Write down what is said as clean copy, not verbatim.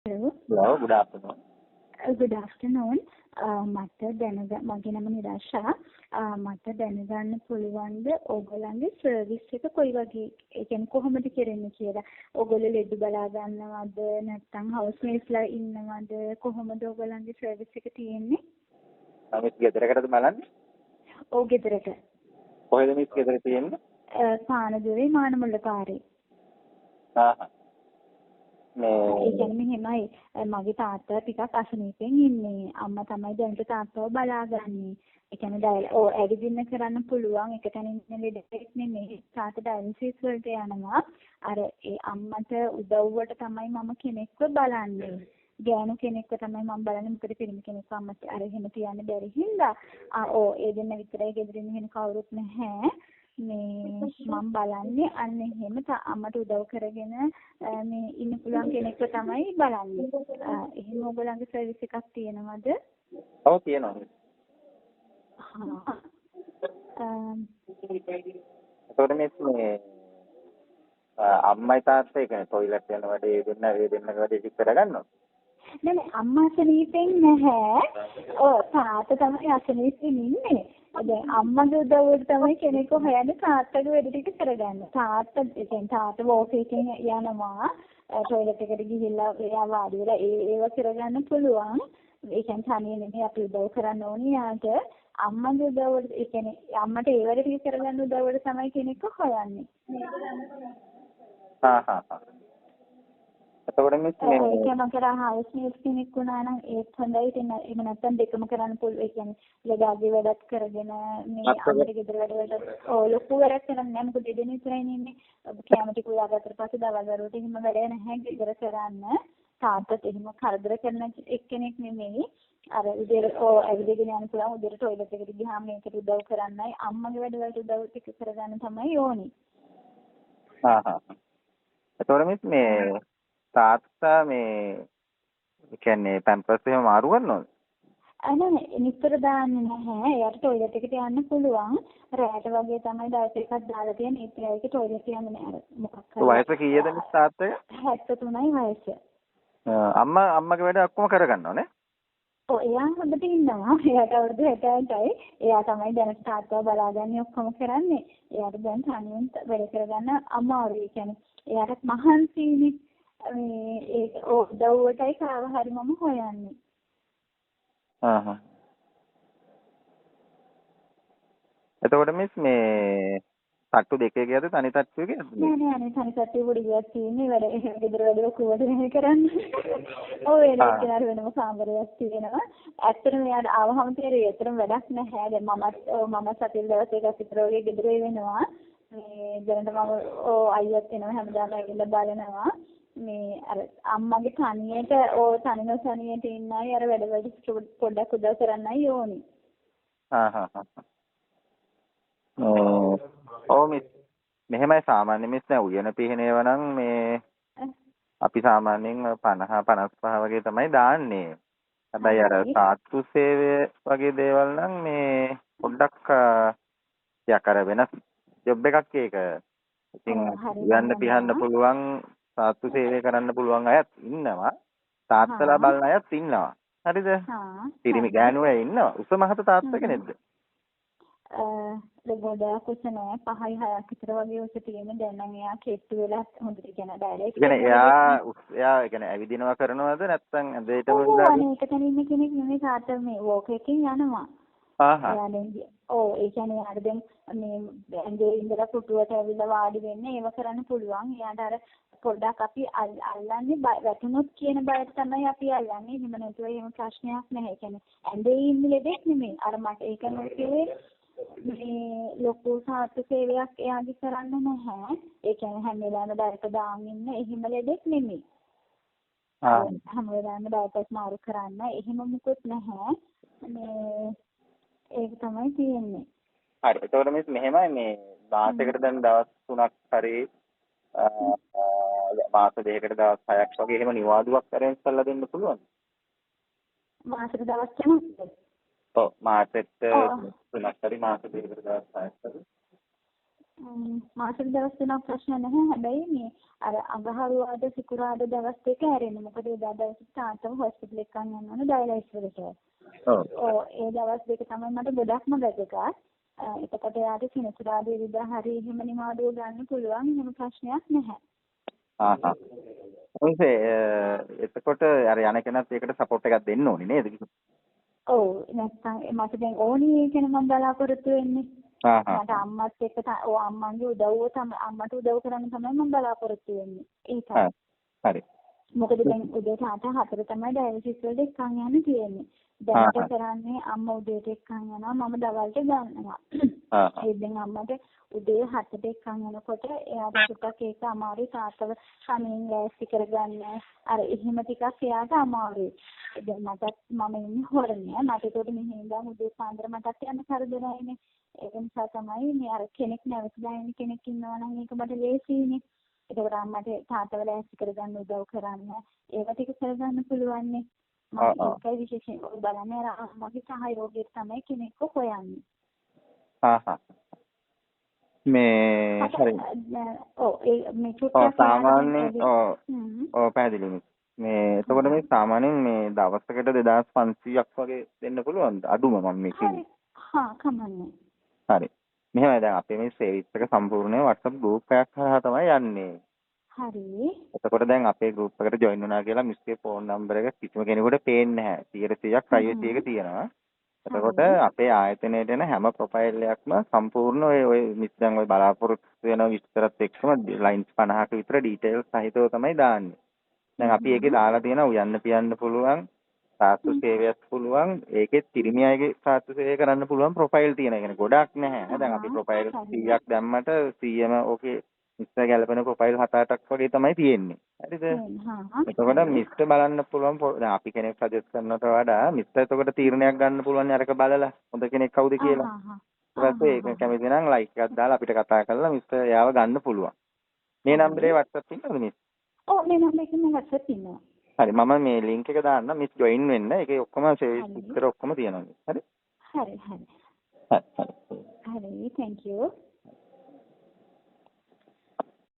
Hello, good afternoon. Good afternoon. මට මගේ නම නිරාෂා. මට දැනගන්න පුළුවන්ද ඕගොල්ලන්ගේ සර්විස් එක කොයි වගේ ඒ කියන්නේ කොහොමද කරන්නේ කියලා. ඕගොල්ලෝ ලෙඩ බලා ගන්නවද නැත්නම් හවුස් මේට්ස්ලා ඉන්නවද කොහොමද ඕගොල්ලන්ගේ සර්විස් එක තියෙන්නේ? මිස් ගෙදරකටද බලන්නේ? ඔව් ගෙදරට. කොහෙද මිස් ගෙදර තියෙන්නේ? පානදුවේ මානමුල්ල පාරේ. ඒ කියන්නේ මෙහෙමයි මගේ තාත්තා ටිකක් අසනීපෙන් ඉන්නේ. අම්මා තමයි දැනට තාත්තව බලාගන්නේ. ඒ කියන්නේ ඇවිදින්න කරන්න පුළුවන් එක තැනින් ඉන්න ලෙඩෙක් නෙමෙයි. තාත්තා ඩයලිසිස් වලට යනවා. අර ඒ අම්මට උදව්වට තමයි මම කෙනෙක්ව බලන්නේ. ගෑනු කෙනෙක්ව තමයි මම බලන්නේ. මොකද පිරිමි කෙනෙක්ව අම්මට අර එහෙම තියන්න බැරි හින්දා. ඒ දෙන්න විතරයි ගෙදරින් වෙන කවුරුත් නැහැ. මම බලන්නේ අන්න එහෙම අම්මට උදව් කරගෙන මේ ඉන්න පුළුවන් කෙනෙක්ව තමයි බලන්නේ. එහෙම ඔයගොල්ලන්ගේ සර්විස් එකක් තියෙනවද? ඔව් තියෙනවා. ඒතකොට මේ අම්මයි තාත්තයි කියන්නේ টয়ලට් යන වැඩේ දෙන්න වැඩේ ටික කරගන්නවා. නෑ අම්මා අසනීපෙන් නැහැ. තාත්තා තමයි අසනීපෙන් ඉන්නේ. දැන් අම්මගේ උදව්වට තමයි කෙනෙක් හොයන්නේ තාත්තගේ වැඩ ටික කරගන්න. තාත්තා වෝක් එකෙන් යනවා টয়ලට් එකට ගිහිල්ලා එයා වාඩි වෙලා ඒව කරගන්න පුළුවන්. ඒ කියන්නේ තනියෙන් නෙමෙයි අපි උදව් කරන්න ඕනේ යාට. අම්මගේ උදව්වට ඒ කියන්නේ අම්මට ඒ වැඩ ටික කරගන්න උදව්වට තමයි කෙනෙක් හොයන්නේ. එතකොට මිස් ඒ කියන්නේ කරා හවුස් මේට්ස් කෙනෙක් වුණා නම් ඒත් හොඳයි. ඉතින් එහෙම නැත්නම් දෙකම කරන්න පුළුවන්. ඒ කියන්නේ ලෙඩාගේ වැඩත් කරගෙන මේ අම්මට ගෙදර වැඩවලට ලොකු වැඩක් කරන්නේ නැහැ. මොකද දෙදෙනෙක් විතරයි ඉන්නේ. කැම ටික උයාගත්තට පස්සේ දවල් වරුවට එහෙම වැඩ නැහැ ගෙදර කරන්න. තාත්තත් එහෙම කරදර කරන එක්කෙනෙක් නෙමෙයි. අර උදේට ඇවිදගෙන යන්න පුළුවන්. උදේට টয়ලට් එකට ගියාම මේකට උදව් කරන්නයි අම්මගේ වැඩවලට උදව් ටික කරගන්න තමයි ඕනේ. එතකොට මිස් මේ තාත්තා මේ කියන්නේ පැම්පර්ස් එහෙම මාරු කරනවද? නෑ නිතර දාන්නේ නැහැ. එයාට টয়ලට් එකට යන්න පුළුවන්. රැට වගේ තමයි දවස් එකක් දාලා තියෙන්නේ. ඒත් එයාට টয়ලට් යන්න නෑ. මොකක් හරි. වයස කීයද මිස් තාත්තගේ? 73යි වයස. අම්මගේ වැඩ ඔක්කොම කරගන්නව නේ? ඔව් එයා හොඳට ඉන්නවා. එයාට අවුරුදු 68යි. එයා තමයි දැනට තාත්තව බලාගන්නේ ඔක්කොම කරන්නේ. එයාට දැන් තනියෙන් වැඩ කරගන්න අමාරුයි. ඒ කියන්නේ එයාට මහන්සියිනේ. ඒ උදව්වටයි කාව හරි මම හොයන්නේ. එතකොට මිස් මේ තට්ටු දෙකේ ගියද තනි තට්ටුවේ ගියද? නෑ අනේ තනි තට්ටුවේ පොඩි ගියක් තියෙන්නේ. වැඩ ගෙදර වැඩ ලොකුවට මෙහෙ කරන්නේ. ඔව් ඒක නේද වෙනම කාමරයක් තියෙනවා. ඇත්තටම එයාට ආවහම තේරෙයි. ඇත්තටම වැඩක් නැහැ. දැන් මම සතිය දවස් එකක් විතර වගේ ගෙදර වෙනවා. මේ දැනට මම අයියත් එනවා හැමදාම ඇවිල්ලා බලනවා. මේ අර අම්මගේ තනියට තනියට ඉන්න අය අර වැඩවලට පොඩ්ඩක් උදව් කරන්නයි ඕනි. ඔව් මිස් මෙහෙමයි සාමාන්‍ය මිස් දැන් උයන පිහිනේව නම් මේ අපි සාමාන්‍යයෙන් 50 55 වගේ තමයි දාන්නේ. හැබැයි අර සාත්තු සේවය වගේ දේවල් නම් මේ පොඩ්ඩක් ටිකක් අර වෙනස් ජොබ් එකක් ඒක. ඉතින් උයන්න පිහන්න පුළුවන් සාත්තු සේවය කරන්න පුළුවන් අයත් ඉන්නවා. තාත්තලා බලන අයත් ඉන්නවා. හරිද? පිරිමි ගෑනු අය ඉන්නවා. උස මහත තාත්තා කෙනෙක්ද? ගොඩාක් උස නෑ 5යි 6ක් විතර වගේ උස තියෙන. දැන් නම් එයා කෙට්ටු වෙලා හොඳට කියන ඩයලෙක්ට්. කියන්නේ එයා කියන්නේ ඇවිදිනවා කරනවද නැත්නම් ඇදේටම ඉඳලා? ඔව් ඒක තනින් ඉන්න කෙනෙක් නෙමෙයි තාත්තා මේ වෝක් එකකින් යනවා. ඒ කියන්නේ යාට දැන් මේ ඇඟේ ඉඳලා පුටුවට ඇවිල්ලා වාඩි වෙන්නේ ඒව කරන්න පුළුවන්. එයාට අර පොඩ්ඩක් අපි අල්ලන්නේ වැටුනොත් කියන බයට තමයි අපි අල්ලන්නේ. එහෙම නැතුව එහෙම ප්‍රශ්නයක් නැහැ. ඒ කියන්නේ ඇඳේ ඉන්න ලෙඩෙක් නෙමෙයි. අර මට ඒක නෙවෙයි මේ ලොකු සාත්තු සේවයක් එයාගේ කරන්න නැහැ. ඒ කියන්නේ හැම වෙලාවෙම ඩයපර් දාන් ඉන්න එහෙම ලෙඩෙක් නෙමෙයි. හැම වෙලාවෙම ඩයපර්ස් මාරු කරන්න එහෙම මුකුත් නැහැ. මේ ඒක තමයි තියෙන්නේ. හරි. ඒතකොට මිස් මෙහෙමයි මේ මාසෙකට දැන් දවස් 3ක් හරි මාස දෙකකට දවස් 6ක් වගේ එහෙම නිවාඩුවක් අරන් කරලා දෙන්න පුළුවන්. මාසෙට දවස් කිමුද? ඔව් මාසෙට 3ක් හරි මාස දෙකකට දවස් 6ක් හරි. මාසෙක දවස් 3ක් ප්‍රශ්න නැහැ. හැබැයි මේ අර අඟහරුවාද සිකුරාද දවස් දෙක ඇරෙන්නේ. මොකද ඒ දවස් තාත්තව හොස්පිටල් එකක් යන්න ඕන ඩයලයිසිස් වලට. ඔව් ඒ දවස් දෙක තමයි මට ගොඩක්ම වැදගත්. එතකොට යාට සිනසුරාදා ඉරිදා හරි එහෙම නිමාඩුව ගන්න පුළුවන්. එහෙම ප්‍රශ්නයක් නැහැ. එතකොට අර යන කෙනත් ඒකට සපෝට් එකක් දෙන්න ඕනේ නේද? ඔව් නැත්නම් මට දැන් ඕනේ ඒ කෙනා මම බලාපොරොත්තු වෙන්නේ. මට අම්මත් එක්ක අම්මන්ගේ උදව්ව තමයි අම්මට උදව් කරන්න තමයි මම බලාපොරොත්තු වෙන්නේ. ඒකයි. හරි. මොකද දැන් උදේ තාත්තා 4 තමයි ඩයලිසිස් වලට එක්කන් යන්න තියෙන්නේ. දැනට කරන්නේ අම්මා උදේට එක්කන් යනවා මම දවල්ට ගන්නවා. ඒ දැන් අම්මට උදේ 7ට එක්කන් යනකොට එයාට ටිකක් ඒක අමාරුයි තාත්තව කමින් ලෑස්ති කරගන්න. අර එහෙම ටිකක් එයාට අමාරුයි. දැන් මම ඉන්නේ හොරන්නේ. මට ඒකට මෙහෙ ඉඳන් උදේ පාන්දර මටත් යන්න කරදරයිනේ. ඒක නිසා තමයි මේ අර කෙනෙක් නැවතිලා ඉන්න කෙනෙක් ඉන්නවා නම් ඒක මට ලේසියිනේ. ඒකට අම්මට තාත්තව ලෑස්ති කරගන්න උදව් කරන්න. ඒව ටික කරගන්න පුළුවන් නේ. මම ඒකයි විශේෂයෙන් ඔය බලන්නේ අර අම්මගේ සහයෝගයට තමයි කෙනෙක්ව හොයන්නේ. මේ හරි. මේ චුට්ටක් සාමාන්‍ය පැහැදිලියි. මේ එතකොට මේ සාමාන්‍යයෙන් මේ දවසකට 2500ක් වගේ දෙන්න පුළුවන්ද? අඩුම මම මේ කිව්වේ. කමන්නේ. හරි. මෙහෙමයි දැන් අපේ මේ සර්විස් එක සම්පූර්ණයෙන් WhatsApp group එකක් හරහා තමයි යන්නේ. හරි. එතකොට දැන් අපේ group එකට join වුණා කියලා මිස්ගේ phone number එක කිසිම කෙනෙකුට පේන්නේ නැහැ. 100% privacy එක තියෙනවා. එතකොට අපේ ආයතනයේ එන හැම ප්‍රොෆයිල් එකක්ම සම්පූර්ණ ඔය මිස් දැන් ඔය බලාපොරොත්තු වෙන විස්තරත් එක්කම lines 50ක විතර details සහිතව තමයි දාන්නේ. දැන් අපි ඒකේ දාලා තියෙනවා උයන්න පියන්න පුළුවන්, සාස්තු සේවයක් පුළුවන්, ඒකෙත් පිරිමි අයගේ සාස්තු සේවය කරන්න පුළුවන් ප්‍රොෆයිල් තියෙන. ඒ කියන්නේ ගොඩක් නැහැ. දැන් අපි ප්‍රොෆයිල් 100ක් දැම්මට 100ම ඕකේ මිස්ට ගැලපෙන ප්‍රොෆයිල් 7-8ක් වගේ තමයි තියෙන්නේ. හරිද? එතකොට මිස්ට බලන්න පුළුවන් දැන් අපි කෙනෙක් සජෙස්ට් කරනවට වඩා මිස්ට එතකොට තීරණයක් ගන්න පුළුවන් අරක බලලා හොඳ කෙනෙක් කවුද කියලා. ඊට පස්සේ ඒක කැමති නම් ලයික් එකක් දාලා අපිට කතා කරලා මිස්ට එයාව ගන්න පුළුවන්. මේ නම්බරේ WhatsApp ඉන්නවද මිස්? ඔව් මේ නම්බරේ ඉන්නේ WhatsApp ඉන්නවා. හරි මම මේ ලින්ක් එක දාන්න මිස් ජොයින් වෙන්න. ඒකේ ඔක්කොම සර්විස් විතර ඔක්කොම තියෙනවා. හරි? හරි. හරි thank you.